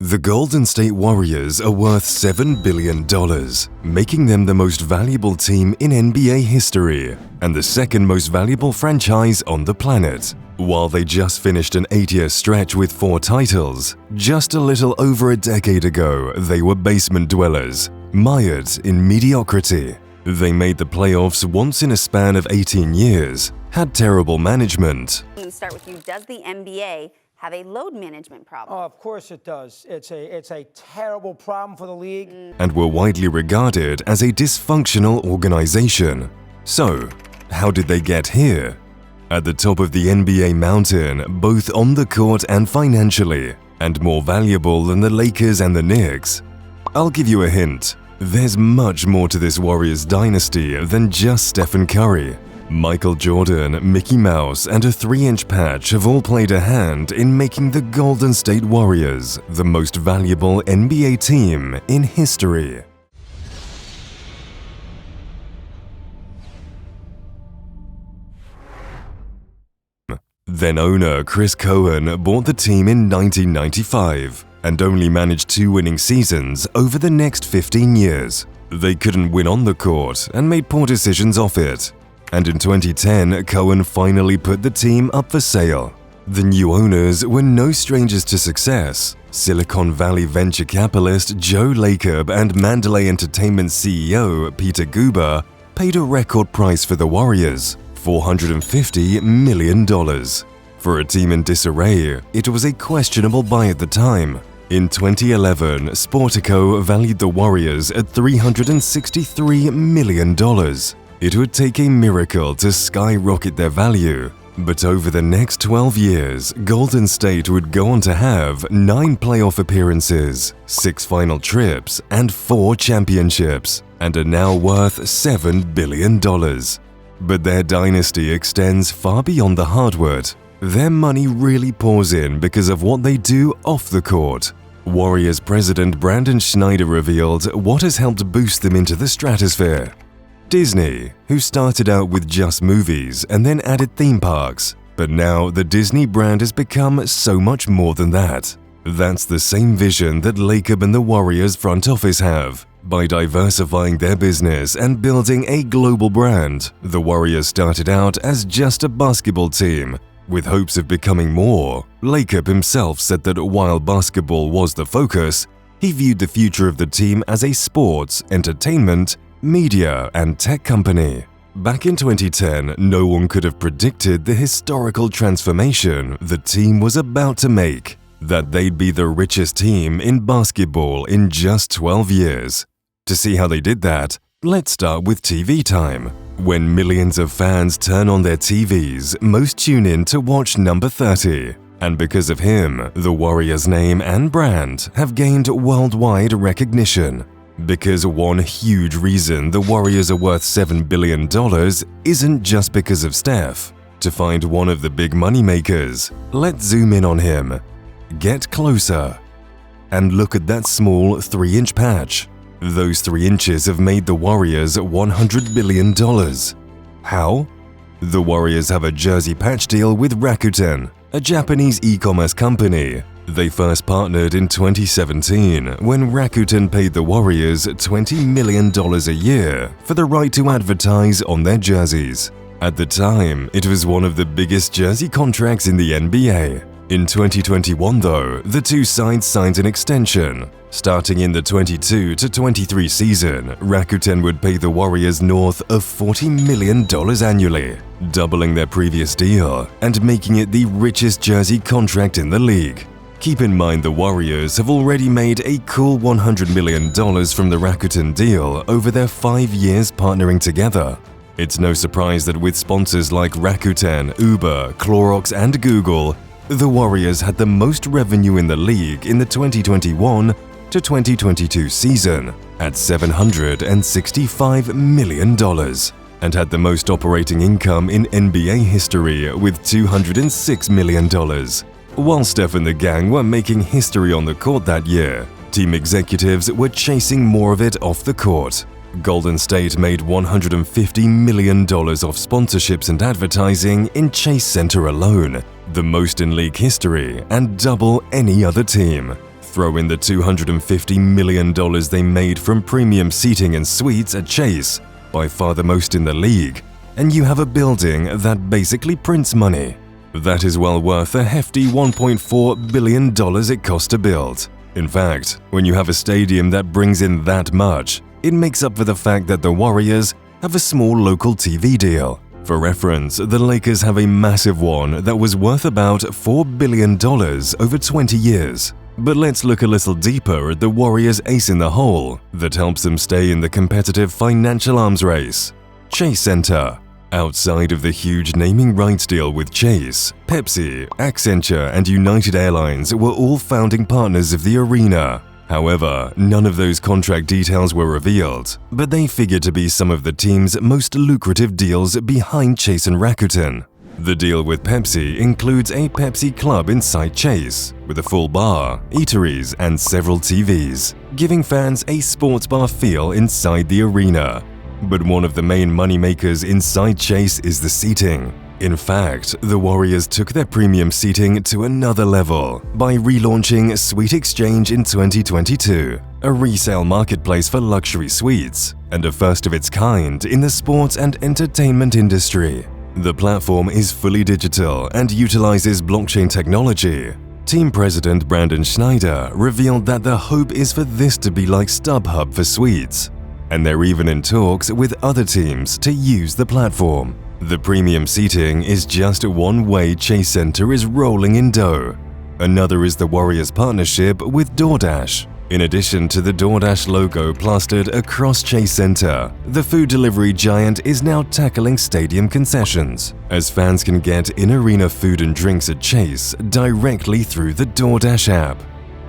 The Golden State Warriors are worth $7 billion, making them the most valuable team in NBA history and the second most valuable franchise on the planet. While they just finished an 8-year stretch with 4 titles, just a little over a decade ago, they were basement dwellers, mired in mediocrity. They made the playoffs once in a span of 18 years, had terrible management. Let me start with you. Does the NBA have a load management problem? Oh, of course it does. It's a terrible problem for the league. And were widely regarded as a dysfunctional organization. So, how did they get here? At the top of the NBA mountain, both on the court and financially, and more valuable than the Lakers and the Knicks. I'll give you a hint. There's much more to this Warriors dynasty than just Steph Curry. Michael Jordan, Mickey Mouse, and a 3-inch patch have all played a hand in making the Golden State Warriors the most valuable NBA team in history. Then owner Chris Cohen bought the team in 1995 and only managed 2 winning seasons over the next 15 years. They couldn't win on the court and made poor decisions off it. And in 2010, Cohen finally put the team up for sale. The new owners were no strangers to success. Silicon Valley venture capitalist Joe Lacob and Mandalay Entertainment CEO Peter Guber paid a record price for the Warriors, $450 million. For a team in disarray, it was a questionable buy at the time. In 2011, Sportico valued the Warriors at $363 million. It would take a miracle to skyrocket their value, but over the next 12 years, Golden State would go on to have 9 playoff appearances, 6 final trips, and 4 championships, and are now worth $7 billion. But their dynasty extends far beyond the hardwood. Their money really pours in because of what they do off the court. Warriors president Brandon Schneider revealed what has helped boost them into the stratosphere. Disney, who started out with just movies and then added theme parks, but now the Disney brand has become so much more than that. That's the same vision that Lacob and the Warriors front office have. By diversifying their business and building a global brand, the Warriors started out as just a basketball team, with hopes of becoming more. Lacob himself said that while basketball was the focus, he viewed the future of the team as a sports, entertainment, media, and tech company. Back in 2010, no one could have predicted the historical transformation the team was about to make, that they'd be the richest team in basketball in just 12 years. To see how they did that, let's start with TV time. When millions of fans turn on their TVs, most tune in to watch number 30. And because of him, the Warriors' name and brand have gained worldwide recognition. Because one huge reason the Warriors are worth $7 billion isn't just because of Steph. To find one of the big moneymakers, let's zoom in on him. Get closer. And look at that small 3-inch patch. Those 3 inches have made the Warriors $100 billion. How? The Warriors have a jersey patch deal with Rakuten, a Japanese e-commerce company. They first partnered in 2017 when Rakuten paid the Warriors $20 million a year for the right to advertise on their jerseys. At the time, it was one of the biggest jersey contracts in the NBA. In 2021, though, the two sides signed an extension. Starting in the 22-23 season, Rakuten would pay the Warriors north of $40 million annually, doubling their previous deal and making it the richest jersey contract in the league. Keep in mind the Warriors have already made a cool $100 million from the Rakuten deal over their 5 years partnering together. It's no surprise that with sponsors like Rakuten, Uber, Clorox, and Google, the Warriors had the most revenue in the league in the 2021-2022 season at $765 million and had the most operating income in NBA history with $206 million. While Steph and the gang were making history on the court that year, team executives were chasing more of it off the court. Golden State made $150 million off sponsorships and advertising in Chase Center alone, the most in league history and double any other team. Throw in the $250 million they made from premium seating and suites at Chase, by far the most in the league, and you have a building that basically prints money. That is well worth a hefty $1.4 billion it cost to build. In fact, when you have a stadium that brings in that much, it makes up for the fact that the Warriors have a small local TV deal. For reference, the Lakers have a massive one that was worth about $4 billion over 20 years. But let's look a little deeper at the Warriors' ace in the hole that helps them stay in the competitive financial arms race: Chase Center. Outside of the huge naming rights deal with Chase, Pepsi, Accenture, and United Airlines were all founding partners of the arena. However, none of those contract details were revealed, but they figure to be some of the team's most lucrative deals behind Chase and Rakuten. The deal with Pepsi includes a Pepsi Club inside Chase, with a full bar, eateries, and several TVs, giving fans a sports bar feel inside the arena. But one of the main moneymakers inside Chase is the seating. In fact, the Warriors took their premium seating to another level by relaunching Suite Exchange in 2022, a resale marketplace for luxury suites, and a first of its kind in the sports and entertainment industry. The platform is fully digital and utilizes blockchain technology. Team president Brandon Schneider revealed that the hope is for this to be like StubHub for suites, and they're even in talks with other teams to use the platform. The premium seating is just one way Chase Center is rolling in dough. Another is the Warriors' partnership with DoorDash. In addition to the DoorDash logo plastered across Chase Center, the food delivery giant is now tackling stadium concessions, as fans can get in-arena food and drinks at Chase directly through the DoorDash app.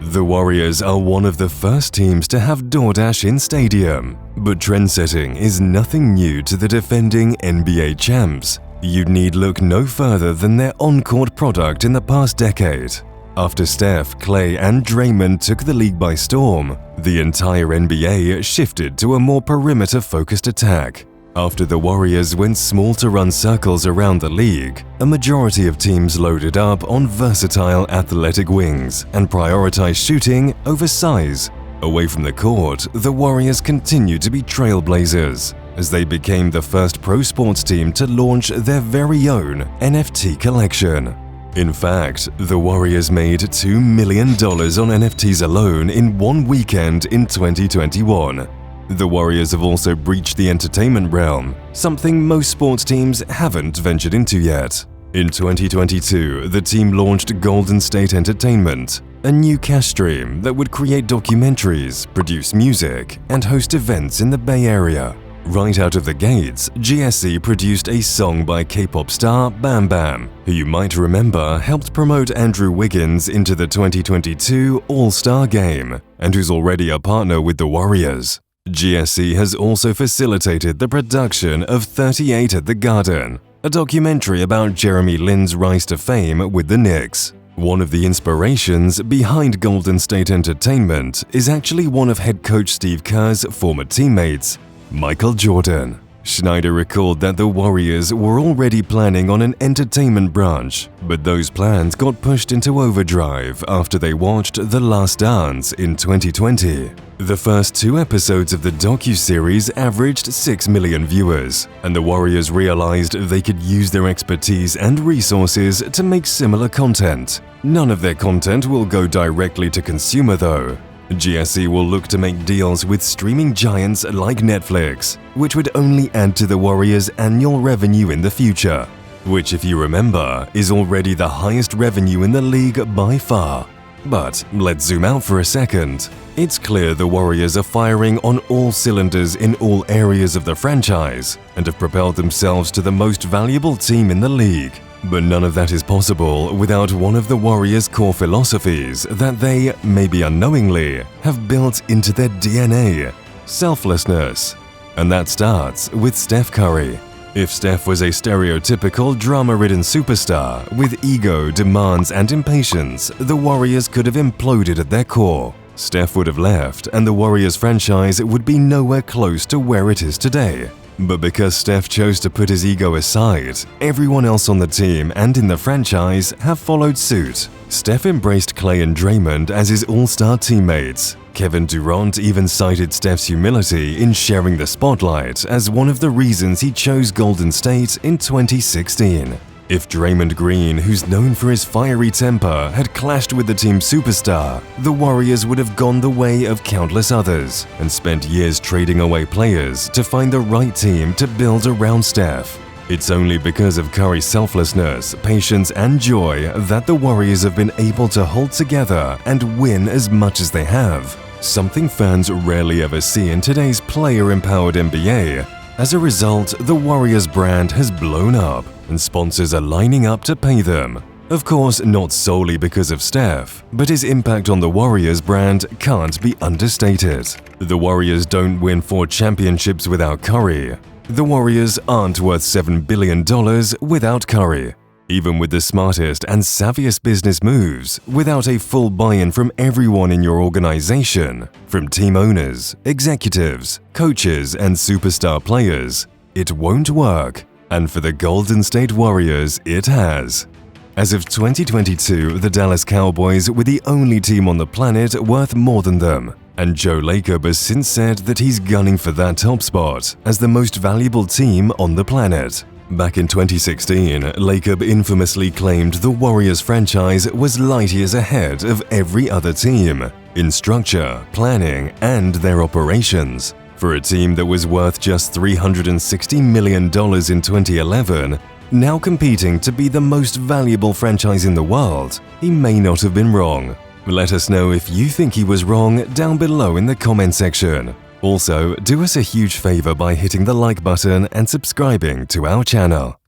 The Warriors are one of the first teams to have DoorDash in stadium, but trendsetting is nothing new to the defending NBA champs. You'd need look no further than their on-court product in the past decade. After Steph, Clay, and Draymond took the league by storm, the entire NBA shifted to a more perimeter-focused attack. After the Warriors went small to run circles around the league, a majority of teams loaded up on versatile athletic wings and prioritized shooting over size. Away from the court, the Warriors continued to be trailblazers, as they became the first pro sports team to launch their very own NFT collection. In fact, the Warriors made $2 million on NFTs alone in one weekend in 2021. The Warriors have also breached the entertainment realm, something most sports teams haven't ventured into yet. In 2022, the team launched Golden State Entertainment, a new cash stream that would create documentaries, produce music, and host events in the Bay Area. Right out of the gates, GSE produced a song by K-pop star Bam Bam, who you might remember helped promote Andrew Wiggins into the 2022 All-Star Game, and who's already a partner with the Warriors. GSE has also facilitated the production of 38 at the Garden, a documentary about Jeremy Lin's rise to fame with the Knicks. One of the inspirations behind Golden State Entertainment is actually one of head coach Steve Kerr's former teammates, Michael Jordan. Schneider recalled that the Warriors were already planning on an entertainment branch, but those plans got pushed into overdrive after they watched The Last Dance in 2020. The first 2 episodes of the docuseries averaged 6 million viewers, and the Warriors realized they could use their expertise and resources to make similar content. None of their content will go directly to consumer though. GSE will look to make deals with streaming giants like Netflix, which would only add to the Warriors' annual revenue in the future, which, if you remember, is already the highest revenue in the league by far. But let's zoom out for a second. It's clear the Warriors are firing on all cylinders in all areas of the franchise and have propelled themselves to the most valuable team in the league. But none of that is possible without one of the Warriors' core philosophies that they, maybe unknowingly, have built into their DNA: selflessness. And that starts with Steph Curry. If Steph was a stereotypical drama-ridden superstar with ego, demands, and impatience, the Warriors could have imploded at their core. Steph would have left, and the Warriors franchise would be nowhere close to where it is today. But because Steph chose to put his ego aside, everyone else on the team and in the franchise have followed suit. Steph embraced Klay and Draymond as his all-star teammates. Kevin Durant even cited Steph's humility in sharing the spotlight as one of the reasons he chose Golden State in 2016. If Draymond Green, who's known for his fiery temper, had clashed with the team's superstar, the Warriors would have gone the way of countless others and spent years trading away players to find the right team to build around Steph. It's only because of Curry's selflessness, patience, and joy that the Warriors have been able to hold together and win as much as they have, something fans rarely ever see in today's player-empowered NBA. As a result, the Warriors brand has blown up, and sponsors are lining up to pay them. Of course, not solely because of Steph, but his impact on the Warriors brand can't be understated. The Warriors don't win 4 championships without Curry. The Warriors aren't worth $7 billion without Curry. Even with the smartest and savviest business moves, without a full buy-in from everyone in your organization, from team owners, executives, coaches, and superstar players, it won't work. And for the Golden State Warriors, it has. As of 2022, the Dallas Cowboys were the only team on the planet worth more than them. And Joe Lacob has since said that he's gunning for that top spot as the most valuable team on the planet. Back in 2016, Lacob infamously claimed the Warriors franchise was light years ahead of every other team in structure, planning, and their operations. For a team that was worth just $360 million in 2011, now competing to be the most valuable franchise in the world, he may not have been wrong. Let us know if you think he was wrong down below in the comment section. Also, do us a huge favor by hitting the like button and subscribing to our channel.